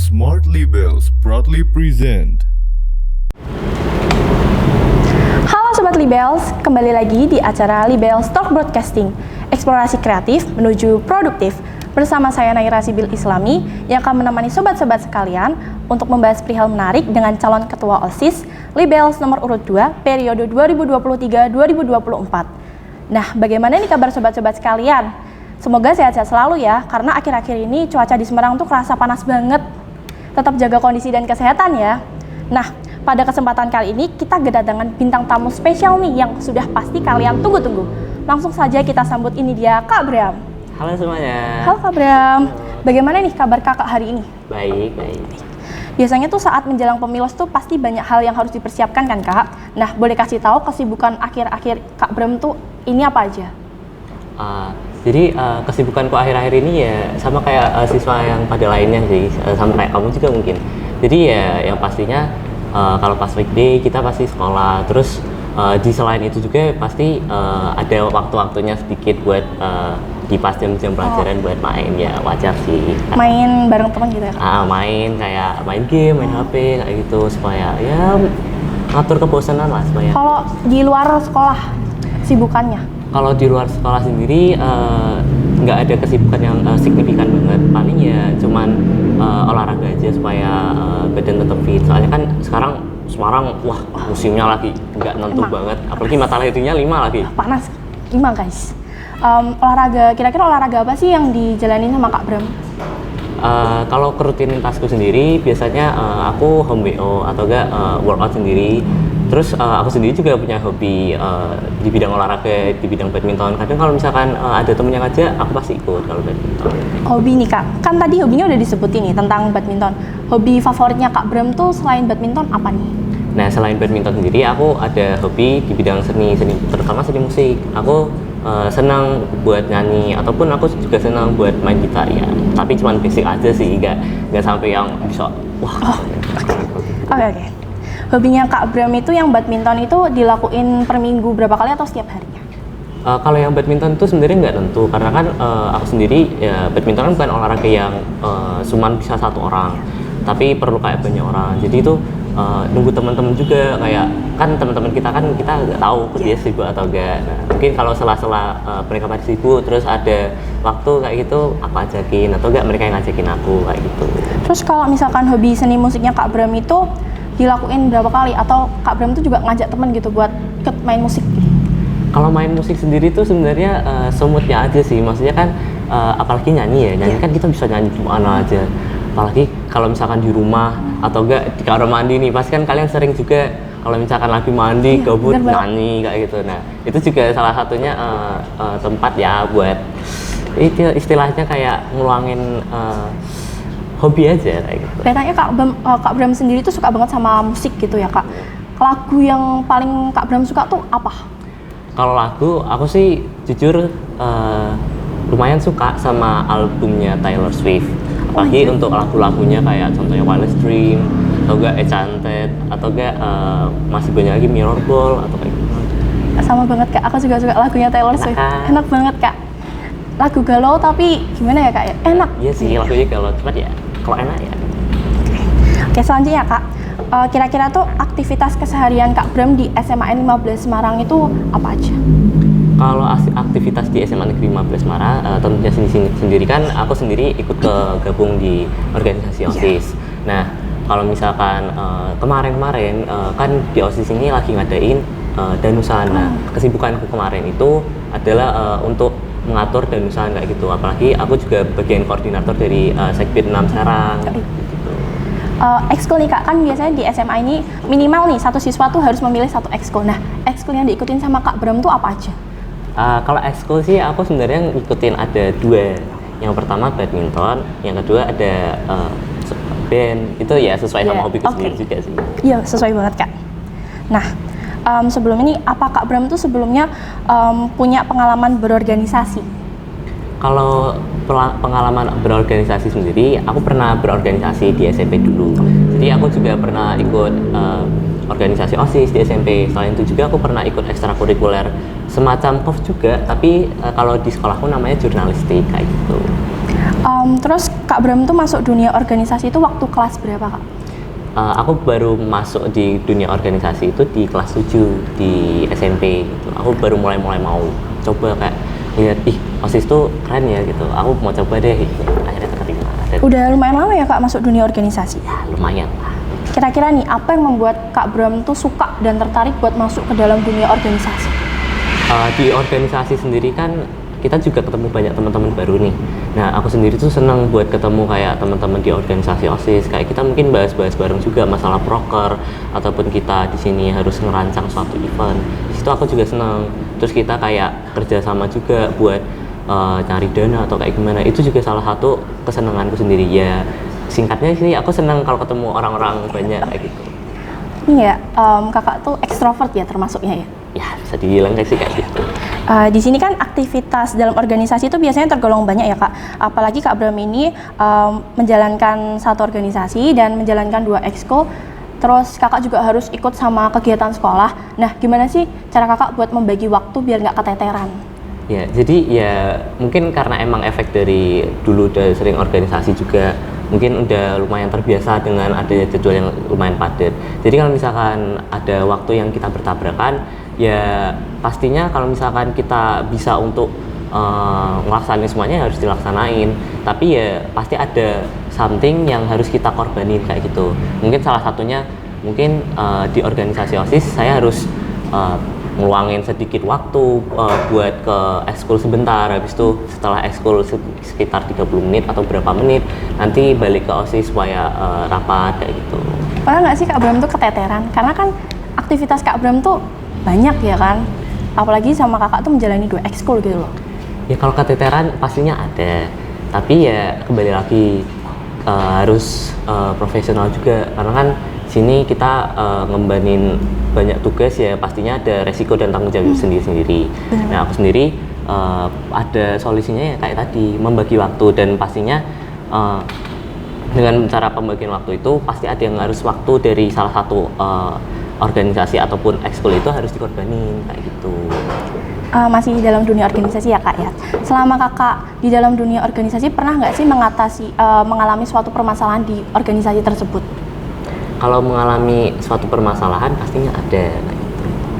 Smart Libels proudly present. Halo Sobat Libels, kembali lagi di acara Libels Talk Broadcasting, eksplorasi kreatif menuju produktif. Bersama saya Naira Sibil Islami yang akan menemani sobat-sobat sekalian untuk membahas perihal menarik dengan calon ketua OSIS Libels nomor urut 2 periode 2023-2024. Nah, bagaimana nih kabar sobat-sobat sekalian? Semoga sehat-sehat selalu ya, karena akhir-akhir ini cuaca di Semarang tuh kerasa panas banget. Tetap jaga kondisi dan kesehatan ya. Nah, pada kesempatan kali ini kita kedatangan bintang tamu spesial nih yang sudah pasti kalian tunggu-tunggu. Langsung saja kita sambut, ini dia Kak Bram. Halo semuanya. Halo Kak Bram. Bagaimana nih kabar kakak hari ini? Baik. Biasanya tuh saat menjelang pemilu tuh pasti banyak hal yang harus dipersiapkan kan Kak? Nah, boleh kasih tahu kesibukan akhir-akhir Kak Bram tuh ini apa aja? Jadi kesibukanku akhir-akhir ini ya sama kayak siswa yang pada lainnya sih, sama kayak kamu juga mungkin. Jadi ya yang pastinya kalau pas weekday kita pasti sekolah, terus di selain itu juga pasti ada waktu-waktunya sedikit buat di pas jam-jam pelajaran buat main, ya wajar sih. Main bareng teman gitu ya? Main kayak main game, main HP kayak gitu supaya ya ngatur kebosanan lah supaya. Kalau di luar sekolah sibukannya? Kalau di luar sekolah sendiri nggak ada kesibukan yang signifikan banget, paling ya cuman olahraga aja supaya badan tetap fit. Soalnya kan sekarang Semarang, wah musimnya lagi nggak nentu banget, apalagi mataharinya 5 lagi. Panas 5 guys. Olahraga, kira-kira olahraga apa sih yang dijalanin sama Kak Bram? Kalau ke rutinitasku sendiri biasanya aku home BO atau enggak workout sendiri. Terus aku sendiri juga punya hobi di bidang olahraga, di bidang badminton. Kadang kalau misalkan ada temen yang ngajak, aku pasti ikut kalau badminton. Hobi nih Kak, kan tadi hobinya udah disebutin nih tentang badminton. Hobi favoritnya Kak Bram tuh selain badminton apa nih? Nah, selain badminton sendiri, aku ada hobi di bidang seni, terutama seni musik. Aku senang buat nyanyi, ataupun aku juga senang buat main gitar ya. Tapi cuma basic aja sih, nggak sampai yang bisa wah. Oke. Hobinya Kak Bram itu yang badminton itu dilakuin per minggu berapa kali atau setiap harinya? Kalau yang badminton itu sebenarnya nggak tentu, karena kan aku sendiri ya badminton kan bukan olahraga yang cuma bisa satu orang, tapi perlu kayak banyak orang. Jadi itu nunggu teman-teman juga, kayak kan teman-teman kita nggak tahu dia sibuk atau enggak. Nah, mungkin kalau sela-sela mereka pada sibuk terus ada waktu kayak gitu aku ajakin, atau enggak mereka yang ngajakin aku kayak gitu. Terus kalau misalkan hobi seni musiknya Kak Bram itu dilakuin berapa kali, atau Kak Bram tuh juga ngajak teman gitu buat ikut main musik? Kalau main musik sendiri tuh sebenarnya semutnya aja sih, maksudnya kan apalagi nyanyi ya, nyanyi kan kita bisa nyanyi di mana aja. Apalagi kalau misalkan di rumah atau enggak di kamar mandi nih, pasti kan kalian sering juga kalau misalkan lagi mandi gabut nyanyi kayak gitu. Nah itu juga salah satunya tempat ya buat itu istilahnya kayak ngeluangin hobi aja kayak gitu. Kelihatannya Kak Bram sendiri tuh suka banget sama musik gitu ya Kak. Lagu yang paling Kak Bram suka tuh apa? Kalau lagu, aku sih jujur lumayan suka sama albumnya Taylor Swift. Apalagi untuk lagu-lagunya kayak contohnya Wildest Dream, atau enggak Enchanted, atau enggak masih banyak lagi Mirrorball atau kayak gitu. Sama banget Kak, aku juga suka lagunya Taylor Swift. Enak banget Kak. Lagu galau tapi gimana ya Kak ya? Enak. Iya sih, lagunya galau, cuma ya kalau enak ya. Oke, selanjutnya Kak. Kira-kira tuh aktivitas keseharian Kak Bram di SMA Negeri 15 Semarang itu apa aja? Kalau aktivitas di SMA Negeri 15 Semarang, tentunya sendiri kan aku sendiri ikut gabung di organisasi OSIS. Nah, kalau misalkan kemarin-kemarin kan di OSIS ini lagi ngadain Danusana. Kesibukanku kemarin itu adalah untuk mengatur Danusana kayak gitu. Apalagi aku juga bagian koordinator dari Sekbid 6 Serang. Ekskul nih Kak, kan biasanya di SMA ini minimal nih satu siswa tuh harus memilih satu ekskul. Nah, ekskul yang diikutin sama Kak Bram tuh apa aja? Kalau ekskul sih aku sebenarnya ngikutin ada 2. Yang pertama badminton, yang kedua ada band. Itu ya sesuai sama hobiku sendiri juga sih. Iya, sesuai banget Kak. Nah, sebelum ini apa Kak Bram tuh sebelumnya punya pengalaman berorganisasi? Kalau pengalaman berorganisasi sendiri, aku pernah berorganisasi di SMP dulu. Jadi aku juga pernah ikut organisasi OSIS di SMP. Selain itu juga aku pernah ikut ekstrakurikuler semacam KOF juga, tapi kalau di sekolahku namanya jurnalistik kayak gitu. Terus Kak Bram tuh masuk dunia organisasi itu waktu kelas berapa Kak? Aku baru masuk di dunia organisasi itu di kelas 7 di SMP gitu. Aku baru mulai mau coba kayak lihat, OSIS tuh keren ya gitu. Aku mau coba deh, akhirnya keterima. Dan Udah lumayan lama ya Kak masuk dunia organisasi? ya lumayan lah. Kira-kira nih, apa yang membuat Kak Bram tuh suka dan tertarik buat masuk ke dalam dunia organisasi? Di organisasi sendiri kan kita juga ketemu banyak teman-teman baru nih. Nah, aku sendiri tuh senang buat ketemu kayak teman-teman di organisasi OSIS. Kayak kita mungkin bahas-bahas bareng juga masalah proker, ataupun kita di sini harus ngerancang suatu event. Di situ aku juga senang. Terus kita kayak kerjasama juga buat cari dana atau kayak gimana. Itu juga salah satu kesenanganku sendiri ya. Singkatnya sih, aku senang kalau ketemu orang-orang banyak kayak gitu. Ini ya, kakak tuh ekstrovert ya termasuknya ya? Ya, bisa dibilang kayak sih kayak gitu. Di sini kan aktivitas dalam organisasi itu biasanya tergolong banyak ya Kak. Apalagi Kak Bram ini menjalankan satu organisasi dan menjalankan 2 exco. Terus kakak juga harus ikut sama kegiatan sekolah. Nah, gimana sih cara kakak buat membagi waktu biar nggak keteteran? Ya, jadi ya mungkin karena emang efek dari dulu udah sering organisasi juga, mungkin udah lumayan terbiasa dengan adanya jadwal yang lumayan padat. Jadi kalau misalkan ada waktu yang kita bertabrakan, ya pastinya kalau misalkan kita bisa untuk ngelaksanain semuanya harus dilaksanain. Tapi ya pasti ada something yang harus kita korbanin kayak gitu. Mungkin salah satunya mungkin di organisasi OSIS saya harus ngeluangin sedikit waktu buat ke ekskul sebentar, habis itu setelah ekskul sekitar 30 menit atau berapa menit nanti balik ke OSIS supaya rapat kayak gitu. Pernah nggak sih Kak Bram tuh keteteran? Karena kan aktivitas Kak Bram tuh banyak ya kan? Apalagi sama kakak tuh menjalani 2 ekskul gitu loh. Ya kalau keteteran pastinya ada, tapi ya kembali lagi harus profesional juga, karena kan sini kita ngembanin banyak tugas ya, pastinya ada resiko dan tanggung jawab sendiri-sendiri. Nah, aku sendiri ada solusinya ya kayak tadi, membagi waktu, dan pastinya dengan cara pembagian waktu itu pasti ada yang harus waktu dari salah satu organisasi ataupun ekskul itu harus dikorbanin kayak gitu. Masih di dalam dunia organisasi ya Kak ya. Selama kakak di dalam dunia organisasi pernah nggak sih mengalami suatu permasalahan di organisasi tersebut? Kalau mengalami suatu permasalahan pastinya ada.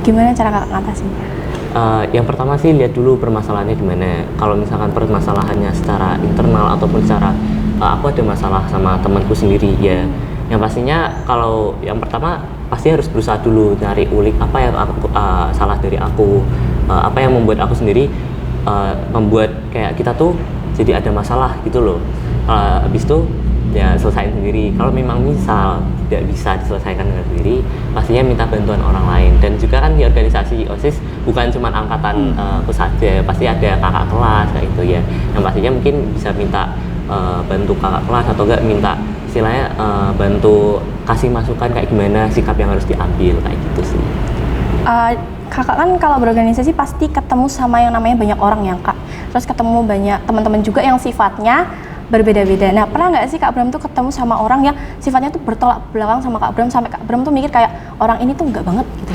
Gimana cara kakak ngatasinnya? Yang pertama sih lihat dulu permasalahannya di mana. Kalau misalkan permasalahannya secara internal ataupun secara aku ada masalah sama temanku sendiri ya. Yang pastinya kalau yang pertama pasti harus berusaha dulu nyari ulik apa yang aku salah dari aku, apa yang membuat aku sendiri membuat kayak kita tuh jadi ada masalah gitu loh. Habis itu ya selesaiin sendiri. Kalau memang misal tidak bisa diselesaikan dengan sendiri, pastinya minta bantuan orang lain. Dan juga kan di organisasi OSIS bukan cuma angkatan aku saja, pasti ada kakak kelas kayak gitu ya. Yang pastinya mungkin bisa minta bantu kakak kelas atau enggak minta istilahnya bantu kasih masukan kayak gimana sikap yang harus diambil kayak gitu sih. Kakak kan kalau berorganisasi pasti ketemu sama yang namanya banyak orang ya Kak. Terus ketemu banyak teman-teman juga yang sifatnya berbeda-beda. Nah, pernah nggak sih Kak Bram tuh ketemu sama orang yang sifatnya tuh bertolak belakang sama Kak Bram, sampai Kak Bram tuh mikir kayak orang ini tuh nggak banget gitu?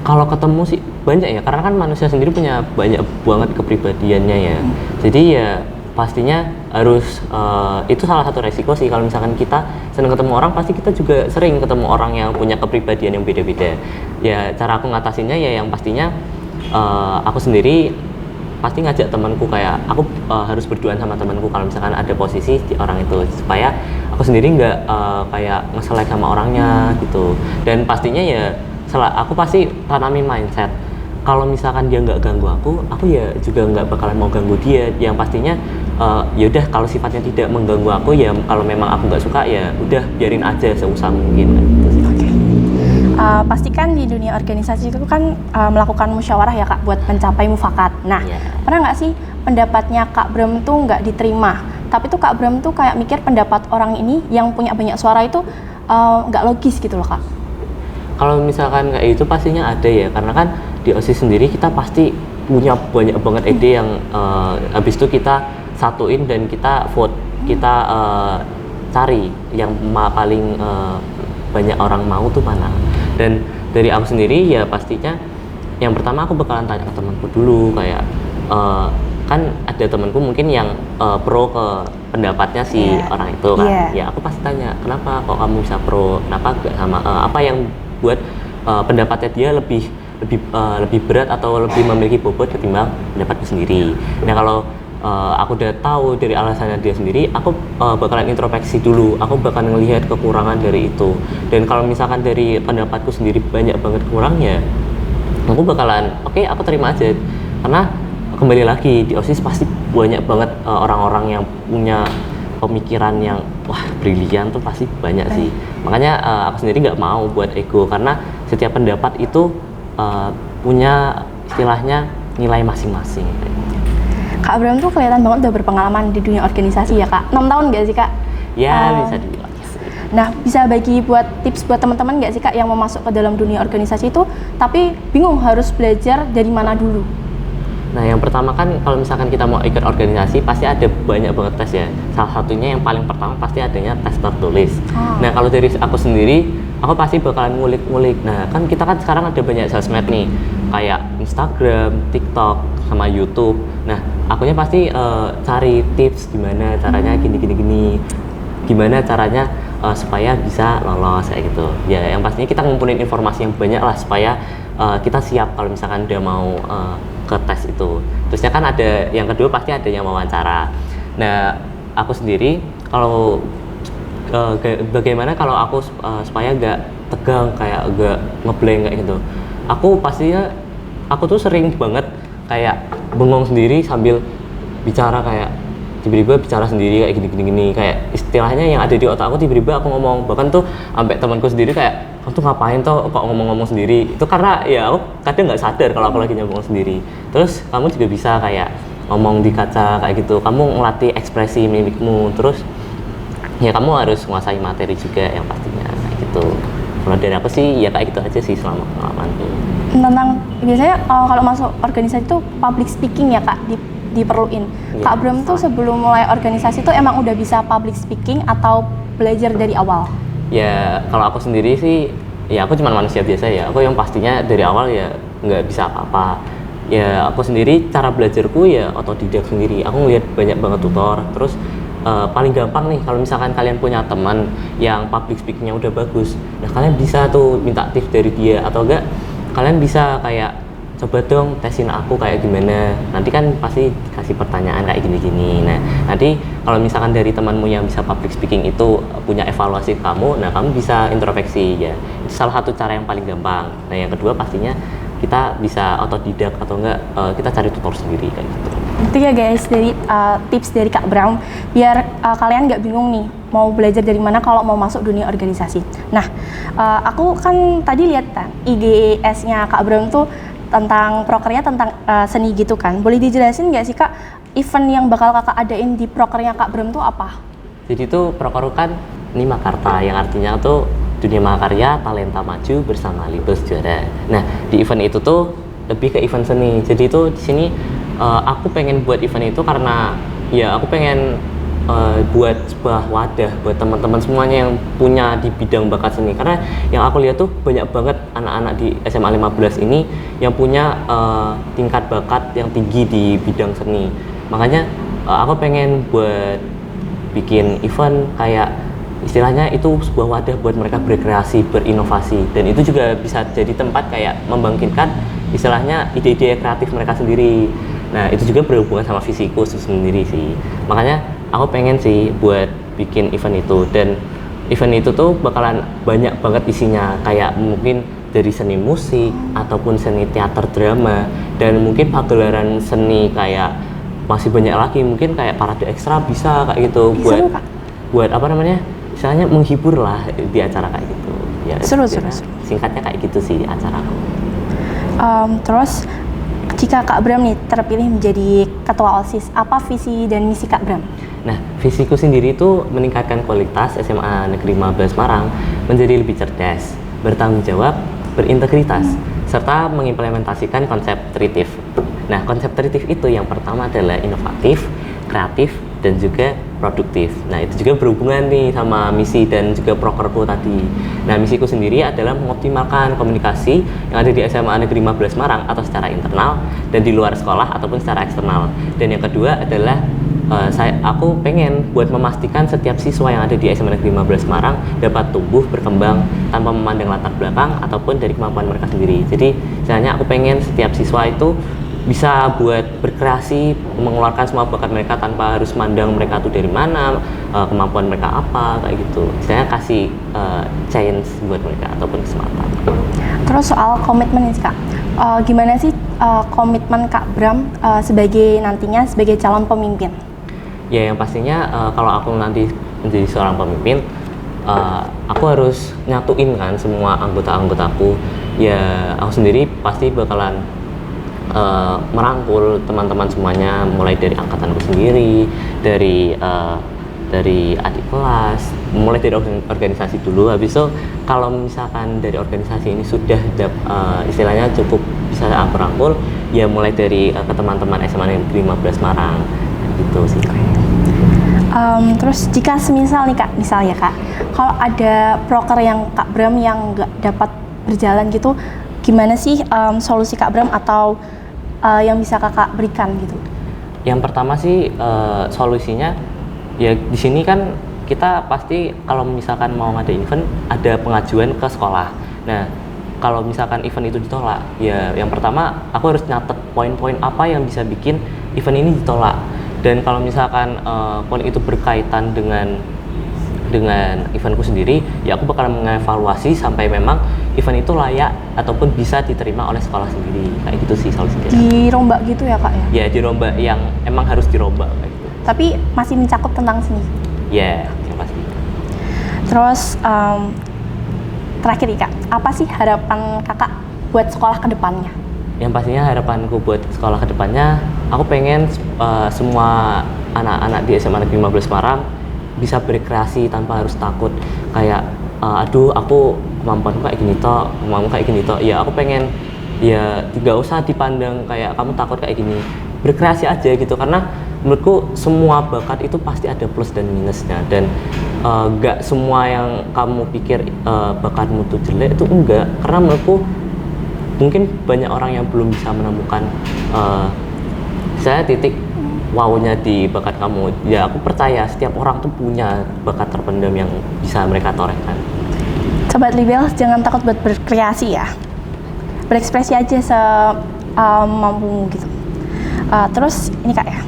Kalau ketemu sih banyak ya, karena kan manusia sendiri punya banyak banget kepribadiannya ya. Jadi ya pastinya harus itu salah satu resiko sih, kalau misalkan kita senang ketemu orang pasti kita juga sering ketemu orang yang punya kepribadian yang beda-beda. Ya cara aku ngatasinnya ya yang pastinya aku sendiri pasti ngajak temanku, kayak aku harus berduaan sama temanku kalau misalkan ada posisi di orang itu, supaya aku sendiri nggak kayak ngeselek sama orangnya gitu. Dan pastinya ya aku pasti tanamin mindset kalau misalkan dia nggak ganggu aku ya juga nggak bakalan mau ganggu dia. Yang pastinya ya udah, kalau sifatnya tidak mengganggu aku ya, kalau memang aku nggak suka ya udah biarin aja seusah mungkin gitu sih. Pastikan di dunia organisasi itu kan melakukan musyawarah ya Kak buat mencapai mufakat. Nah, pernah nggak sih pendapatnya Kak Bram tuh nggak diterima, tapi tuh Kak Bram tuh kayak mikir pendapat orang ini yang punya banyak suara itu nggak logis gitu loh Kak? Kalau misalkan kayak itu pastinya ada ya, karena kan di OSIS sendiri kita pasti punya banyak banget ide yang habis itu kita satuin dan kita vote, kita cari yang paling banyak orang mau tuh mana. Dan dari aku sendiri ya pastinya yang pertama aku bakalan tanya ke temanku dulu kayak kan ada temanku mungkin yang pro ke pendapatnya si orang itu kan. Ya aku pasti tanya, kenapa kok kamu bisa pro, kenapa gak sama apa yang buat pendapatnya dia lebih berat atau lebih memiliki bobot ketimbang pendapatku sendiri. Nah kalau aku udah tahu dari alasannya dia sendiri, aku bakalan introspeksi dulu, aku bakalan ngelihat kekurangan dari itu. Dan kalau misalkan dari pendapatku sendiri banyak banget kurangnya, aku bakalan aku terima aja. Karena kembali lagi di OSIS pasti banyak banget orang-orang yang punya pemikiran yang wah brilian tuh pasti banyak sih. Makanya aku sendiri nggak mau buat ego, karena setiap pendapat itu punya istilahnya nilai masing-masing. Kak Bram tuh kelihatan banget udah berpengalaman di dunia organisasi ya Kak. 6 tahun nggak sih Kak? Ya bisa dibilang. Nah, bisa bagi buat tips buat teman-teman nggak sih Kak yang mau masuk ke dalam dunia organisasi itu tapi bingung harus belajar dari mana dulu? Nah yang pertama kan kalau misalkan kita mau ikut organisasi pasti ada banyak banget tes ya. Salah satunya yang paling pertama pasti adanya tes tertulis. Nah kalau dari aku sendiri, aku pasti bakalan ngulik-ngulik. Nah kan kita kan sekarang ada banyak sosmed nih, kayak Instagram, TikTok, sama YouTube. Nah akunya pasti cari tips gimana caranya gini, gimana caranya supaya bisa lolos kayak gitu. Ya yang pastinya kita ngumpulin informasi yang banyak lah supaya kita siap kalau misalkan udah mau ke tes itu. Terusnya kan ada yang kedua pasti ada yang wawancara. Nah aku sendiri kalau bagaimana kalau aku supaya gak tegang, kayak gak ngeblank kayak gitu, aku tuh sering banget kayak bengong sendiri sambil bicara, kayak tiba-tiba bicara sendiri kayak gini, kayak istilahnya yang ada di otak aku tiba-tiba aku ngomong. Bahkan tuh sampai temanku sendiri kayak, kamu tuh ngapain tuh kok ngomong-ngomong sendiri. Itu karena ya aku kadang nggak sadar kalau aku lagi ngomong sendiri. Terus kamu juga bisa kayak ngomong di kaca kayak gitu, kamu ngelatih ekspresi mimikmu. Terus ya kamu harus menguasai materi juga yang pastinya kayak gitu. Kalau dari aku sih ya kayak gitu aja sih selama pengalamanku. Tentang biasanya kalau masuk organisasi itu public speaking ya Kak, diperluin. Ya, Kak Bram tuh sebelum mulai organisasi tuh emang udah bisa public speaking atau belajar dari awal? Ya kalau aku sendiri sih, ya aku cuma manusia biasa ya. Aku yang pastinya dari awal ya nggak bisa apa-apa. Ya aku sendiri cara belajarku ya otodidak sendiri. Aku ngeliat banyak banget tutor. Terus paling gampang nih kalau misalkan kalian punya teman yang public speakingnya udah bagus, nah kalian bisa tuh minta tips dari dia, atau enggak kalian bisa kayak coba dong tesin aku kayak gimana. Nanti kan pasti kasih pertanyaan kayak gini-gini. Nah nanti kalau misalkan dari temanmu yang bisa public speaking itu punya evaluasi kamu, nah kamu bisa introspeksi ya. Itu salah satu cara yang paling gampang. Nah yang kedua pastinya kita bisa otodidak atau enggak kita cari tutor sendiri kayak gitu. Itu ya guys, dari tips dari Kak Bram biar kalian nggak bingung nih mau belajar dari mana kalau mau masuk dunia organisasi. Nah aku kan tadi lihat kan IGS-nya Kak Bram tuh tentang prokernya, tentang seni gitu kan. Boleh dijelasin nggak sih Kak, event yang bakal Kakak adain di prokernya Kak Bram tuh apa? Jadi tuh proker kan ini Makarta, yang artinya tuh dunia mahakarya talenta maju bersama Libels Juara. Nah di event itu tuh lebih ke event seni. Jadi tuh di sini aku pengen buat event itu karena ya aku pengen buat sebuah wadah buat teman-teman semuanya yang punya di bidang bakat seni. Karena yang aku lihat tuh banyak banget anak-anak di SMA 15 ini yang punya tingkat bakat yang tinggi di bidang seni. Makanya aku pengen buat bikin event kayak istilahnya itu sebuah wadah buat mereka berkreasi, berinovasi, dan itu juga bisa jadi tempat kayak membangkitkan istilahnya ide-ide kreatif mereka sendiri. Nah itu juga berhubungan sama visiku sendiri sih. Makanya aku pengen sih buat bikin event itu, dan event itu tuh bakalan banyak banget isinya, kayak mungkin dari seni musik ataupun seni teater drama, dan mungkin pagelaran seni kayak masih banyak lagi, mungkin kayak parade ekstra bisa kayak gitu. Buat apa namanya, misalnya menghibur lah di acara kayak gitu ya. Seru. Singkatnya kayak gitu sih acaraku. Terus jika Kak Bram nih terpilih menjadi ketua OSIS, apa visi dan misi Kak Bram? Nah, visiku sendiri itu meningkatkan kualitas SMA Negeri 15 Semarang menjadi lebih cerdas, bertanggung jawab, berintegritas, serta mengimplementasikan konsep tritif. Nah, konsep tritif itu yang pertama adalah inovatif, kreatif, dan juga produktif. Nah, itu juga berhubungan nih sama misi dan juga prokerku tadi. Nah, misiku sendiri adalah mengoptimalkan komunikasi yang ada di SMA Negeri 15 Semarang atau secara internal dan di luar sekolah ataupun secara eksternal. Dan yang kedua adalah aku pengen buat memastikan setiap siswa yang ada di SMA Negeri 15 Semarang dapat tumbuh berkembang tanpa memandang latar belakang ataupun dari kemampuan mereka sendiri. Jadi, misalnya aku pengen setiap siswa itu bisa buat berkreasi, mengeluarkan semua bakat mereka tanpa harus mandang mereka tuh dari mana, kemampuan mereka apa, kayak gitu. Misalnya kasih chance buat mereka ataupun kesempatan. Terus soal komitmen nih Kak, gimana sih komitmen Kak Bram nantinya sebagai calon pemimpin? Ya, yang pastinya kalau aku nanti menjadi seorang pemimpin, aku harus nyatuin kan semua anggota-anggotaku. Ya, aku sendiri pasti bakalan merangkul teman-teman semuanya, mulai dari angkatanku sendiri, dari adik kelas, mulai dari organisasi dulu. Habis itu kalau misalkan dari organisasi ini sudah istilahnya cukup bisa aku rangkul, ya mulai dari ke teman-teman SMA Negeri 15 Semarang gitu sih. Terus jika semisal nih Kak, misalnya Kak, kalau ada proker yang Kak Bram yang nggak dapat berjalan gitu, gimana sih solusi Kak Bram atau yang bisa Kakak berikan gitu? Yang pertama sih solusinya ya di sini kan kita pasti kalau misalkan mau ngada event ada pengajuan ke sekolah. Nah, kalau misalkan event itu ditolak, ya yang pertama aku harus nyatet poin-poin apa yang bisa bikin event ini ditolak. Dan kalau misalkan poin itu berkaitan dengan eventku sendiri, ya aku bakalan mengevaluasi sampai memang event itu layak ataupun bisa diterima oleh sekolah sendiri. Kayak gitu sih solusinya. Dirombak gitu ya Kak ya? Ya, dirombak yang emang harus dirombak kayak gitu. Tapi masih mencakup tentang seni? Ya, yang pasti. Terus terakhir nih Kak, apa sih harapan Kakak buat sekolah ke depannya? Yang pastinya harapanku buat sekolah ke depannya, aku pengen semua anak-anak di SMA Negeri 15 Semarang bisa berkreasi tanpa harus takut kayak aduh aku kemampuanku kayak gini toh, ya aku pengen ya tidak usah dipandang kayak kamu takut kayak gini, berkreasi aja gitu, karena menurutku semua bakat itu pasti ada plus dan minusnya, dan gak semua yang kamu pikir bakatmu tuh jelek itu enggak, karena menurutku mungkin banyak orang yang belum bisa menemukan saya titik wow-nya di bakat kamu. Ya aku percaya setiap orang tuh punya bakat terpendam yang bisa mereka torehkan. Sobat Libels, jangan takut buat berkreasi ya. Berekspresi aja semampumu gitu. Terus ini Kak ya,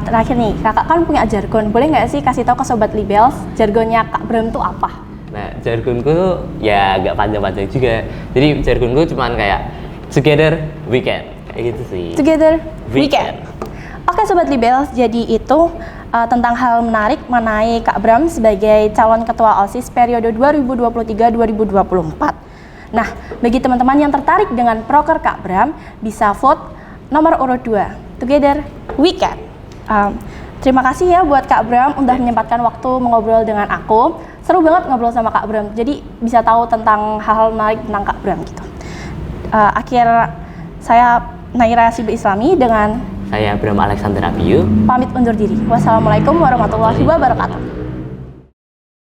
terakhir nih, Kakak kan punya jargon. Boleh nggak sih kasih tahu ke Sobat Libels jargonnya Kak Bram tuh apa? Nah, jargonku tuh ya agak panjang-panjang juga. Jadi jargonku cuman kayak together we can, kayak gitu sih. Together we can. Oke Sobat Libels, jadi itu tentang hal menarik mengenai Kak Bram sebagai calon ketua OSIS periode 2023-2024. Nah, bagi teman-teman yang tertarik dengan proker Kak Bram, bisa vote nomor urut 2, Together We Can. Terima kasih ya buat Kak Bram udah menyempatkan waktu mengobrol dengan aku. Seru banget ngobrol sama Kak Bram, jadi bisa tahu tentang hal-hal menarik tentang Kak Bram gitu. Akhir saya Naira Sibi Islami dengan saya Bram Alexander Abiyu pamit undur diri. Wassalamualaikum warahmatullahi wabarakatuh.